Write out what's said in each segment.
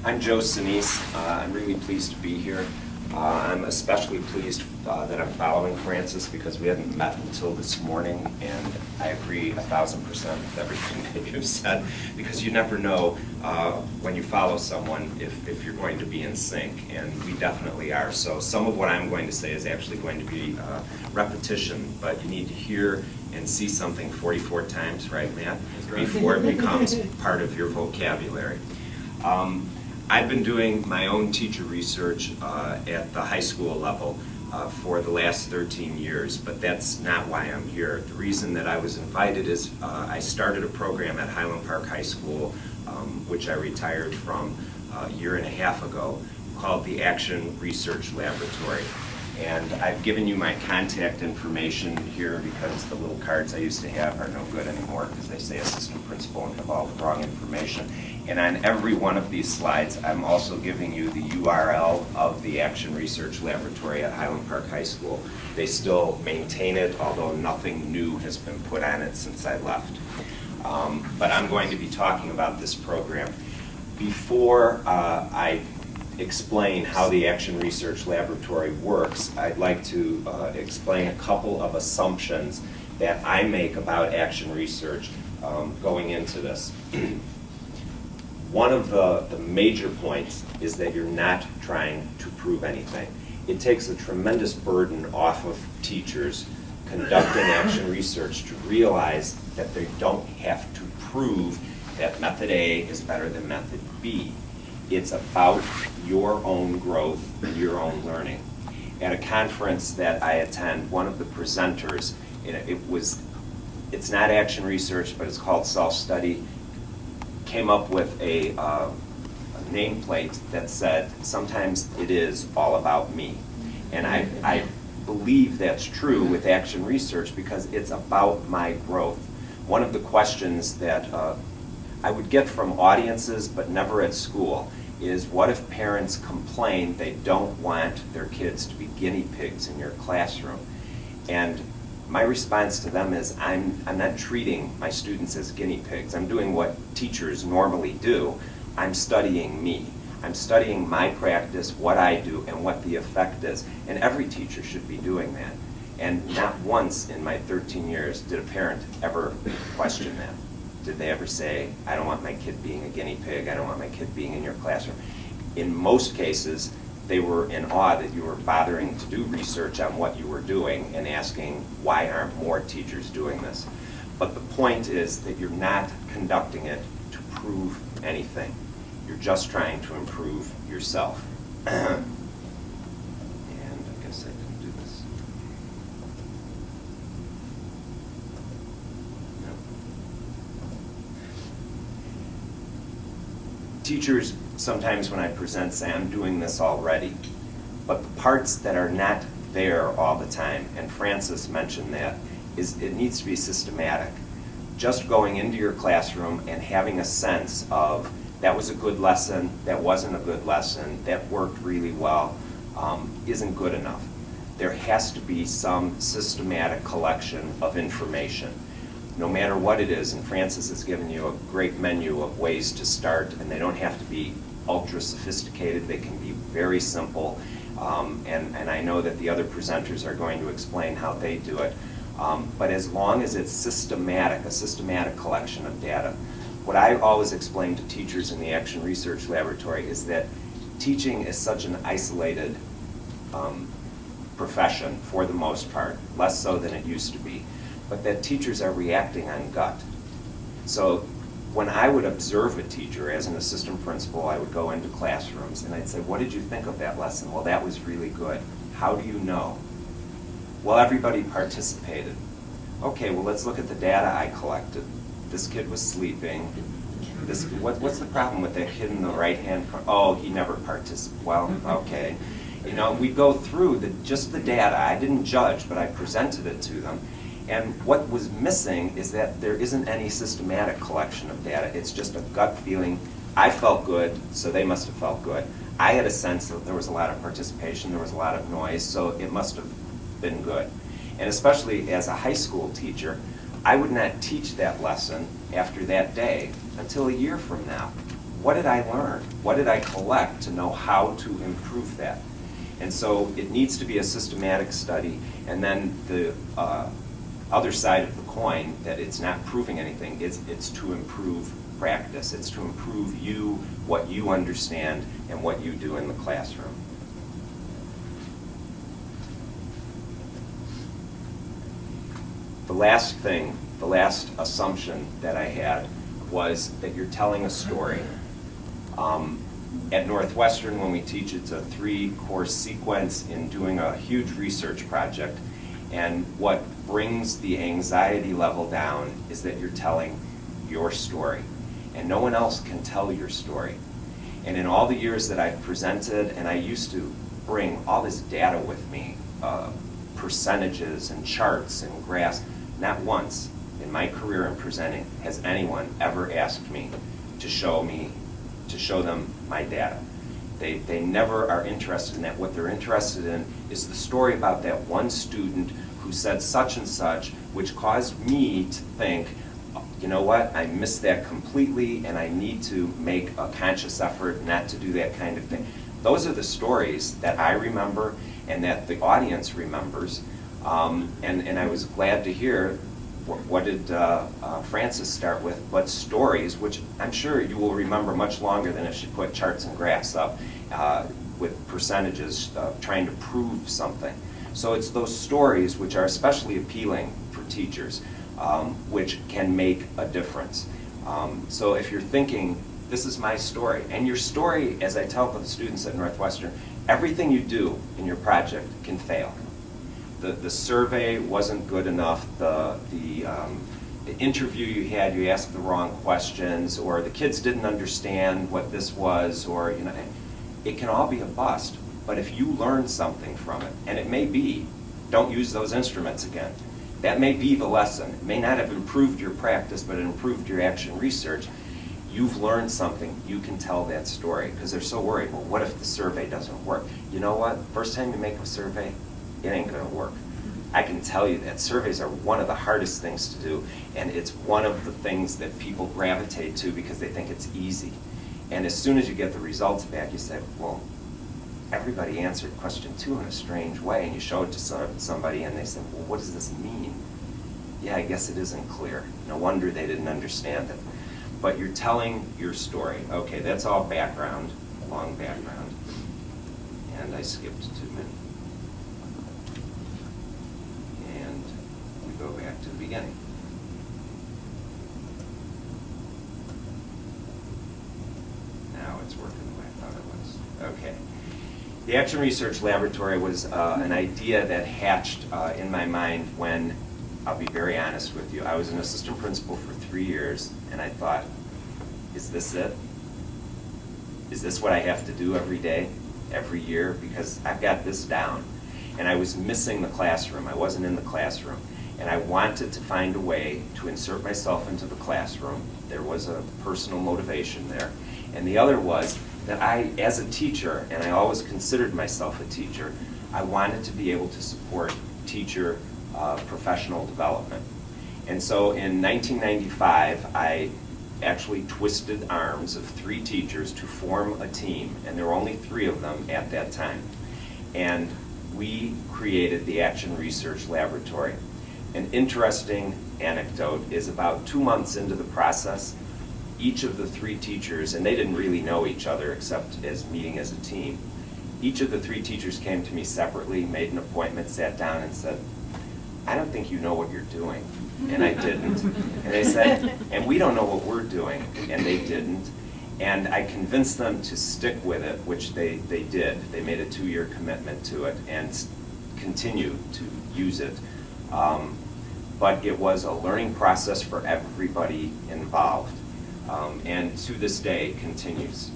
I'm Joe Senese. I'm really pleased to be here. I'm especially pleased that I'm following Francis because we hadn't met until this morning, and I agree 1,000% with everything that you've said, because you never know when you follow someone if you're going to be in sync, and we definitely are. So some of what I'm going to say is actually going to be repetition, but you need to hear and see something 44 times, right, Matt? Before it becomes part of your vocabulary. I've been doing my own teacher research at the high school level for the last 13 years, but that's not why I'm here. The reason that I was invited is I started a program at Highland Park High School, which I retired from a year and a half ago, called the Action Research Laboratory. And I've given you my contact information here because the little cards I used to have are no good anymore because they say assistant principal and have all the wrong information. And on every one of these slides, I'm also giving you the URL of the Action Research Laboratory at Highland Park High School. They still maintain it, although nothing new has been put on it since I left. But I'm going to be talking about this program. Before I explain how the Action Research Laboratory works, I'd like to explain a couple of assumptions that I make about action research going into this. One of the major points is that you're not trying to prove anything. It takes a tremendous burden off of teachers conducting action research to realize that they don't have to prove that method A is better than method B. It's about your own growth and your own learning. At a conference that I attend, one of the presenters, it's not action research, but it's called self-study, came up with a nameplate that said, sometimes it is all about me. And I believe that's true with action research because it's about my growth. One of the questions that I would get from audiences, but never at school, is what if parents complain they don't want their kids to be guinea pigs in your classroom? And my response to them is, I'm not treating my students as guinea pigs. I'm doing what teachers normally do. I'm studying me. I'm studying my practice, what I do, and what the effect is. And every teacher should be doing that. And not once in my 13 years did a parent ever question that. Did they ever say, I don't want my kid being a guinea pig, I don't want my kid being in your classroom? In most cases, they were in awe that you were bothering to do research on what you were doing and asking, why aren't more teachers doing this? But the point is that you're not conducting it to prove anything. You're just trying to improve yourself. And I guess I can do this. Teachers sometimes when I present say I'm doing this already, but the parts that are not there all the time, and Francis mentioned that, is it needs to be systematic. Just going into your classroom and having a sense of that was a good lesson, that wasn't a good lesson, that worked really well, isn't good enough. There has to be some systematic collection of information. No matter what it is, and Francis has given you a great menu of ways to start, and they don't have to be ultra sophisticated, they can be very simple, and I know that the other presenters are going to explain how they do it. But as long as it's systematic, a systematic collection of data. What I always explain to teachers in the Action Research Laboratory is that teaching is such an isolated profession for the most part, less so than it used to be, but that teachers are reacting on gut. So when I would observe a teacher as an assistant principal, I would go into classrooms and I'd say, what did you think of that lesson? Well, that was really good. How do you know? Well, everybody participated. Okay, well, let's look at the data I collected. This kid was sleeping. What's the problem with that kid in the right-hand corner? Oh, he never participated. Well, okay. You know, we go through just the data. I didn't judge, but I presented it to them. And what was missing is that there isn't any systematic collection of data. It's just a gut feeling. I felt good, so they must have felt good. I had a sense that there was a lot of participation, there was a lot of noise, so it must have been good. And especially as a high school teacher, I would not teach that lesson after that day until a year from now. what did I learn? What did I collect to know how to improve that? And so it needs to be a systematic study, and then the other side of the coin, that it's not proving anything, it's to improve practice. It's to improve you, what you understand, and what you do in the classroom. The last thing, the last assumption that I had was that you're telling a story. At Northwestern, when we teach, it's a 3-course sequence in doing a huge research project. And what brings the anxiety level down is that you're telling your story. And no one else can tell your story. And in all the years that I've presented, and I used to bring all this data with me, percentages and charts and graphs, not once in my career in presenting has anyone ever asked me to show them my data. They never are interested in that. What they're interested in is the story about that one student who said such and such, which caused me to think, you know what, I missed that completely, and I need to make a conscious effort not to do that kind of thing. Those are the stories that I remember and that the audience remembers. And I was glad to hear, what did Frances start with, but stories, which I'm sure you will remember much longer than if she put charts and graphs up with percentages trying to prove something. So it's those stories which are especially appealing for teachers, which can make a difference. So if you're thinking, this is my story, and your story, as I tell the students at Northwestern, everything you do in your project can fail. The survey wasn't good enough, the interview you asked the wrong questions, or the kids didn't understand what this was, or it can all be a bust. But if you learn something from it, and it may be, don't use those instruments again. That may be the lesson. It may not have improved your practice, but it improved your action research. You've learned something. You can tell that story, because they're so worried, well, what if the survey doesn't work? You know what? First time you make a survey, it ain't going to work. I can tell you that surveys are one of the hardest things to do, and it's one of the things that people gravitate to because they think it's easy. And as soon as you get the results back, you say, well, everybody answered question 2 in a strange way, and you show it to somebody and they say, well, what does this mean? Yeah, I guess it isn't clear. No wonder they didn't understand it. But you're telling your story. Okay, that's all background, long background. And I skipped 2 minutes. And we go back to the beginning. Now it's working the way I thought it was. Okay. The Action Research Laboratory was an idea that hatched in my mind when, I'll be very honest with you, I was an assistant principal for 3 years, and I thought, is this it? Is this what I have to do every day, every year? Because I've got this down. And I was missing the classroom. I wasn't in the classroom. And I wanted to find a way to insert myself into the classroom. There was a personal motivation there. And the other was that I, as a teacher, and I always considered myself a teacher, I wanted to be able to support teacher professional development. And so in 1995, I actually twisted arms of 3 teachers to form a team, and there were only 3 of them at that time. And we created the Action Research Laboratory. An interesting anecdote is about 2 months into the process, each of the 3 teachers, and they didn't really know each other except as meeting as a team, each of the 3 teachers came to me separately, made an appointment, sat down and said, I don't think you know what you're doing. And I didn't. And they said, and we don't know what we're doing. And they didn't. And I convinced them to stick with it, which they did. They made a 2-year commitment to it and continue to use it. But it was a learning process for everybody involved. And to this day continues.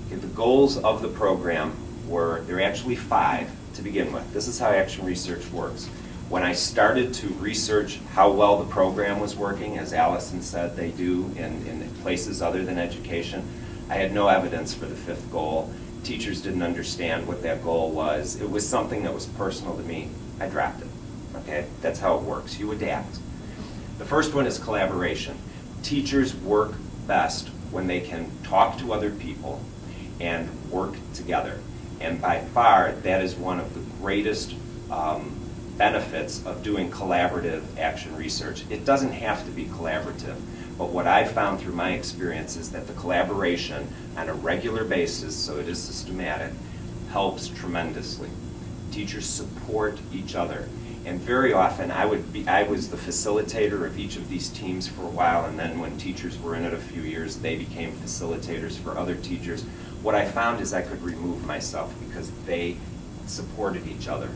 Okay, the goals of the program were, there are actually 5 to begin with. This is how Action Research works. When I started to research how well the program was working, as Allison said they do in places other than education, I had no evidence for the 5th goal. Teachers didn't understand what that goal was. It was something that was personal to me. I dropped it. Okay, that's how it works. You adapt. The first one is collaboration. Teachers work best when they can talk to other people and work together. And by far, that is one of the greatest benefits of doing collaborative action research. It doesn't have to be collaborative, but what I've found through my experience is that the collaboration on a regular basis, so it is systematic, helps tremendously. Teachers support each other. And very often, I was the facilitator of each of these teams for a while, and then when teachers were in it a few years, they became facilitators for other teachers. What I found is I could remove myself because they supported each other.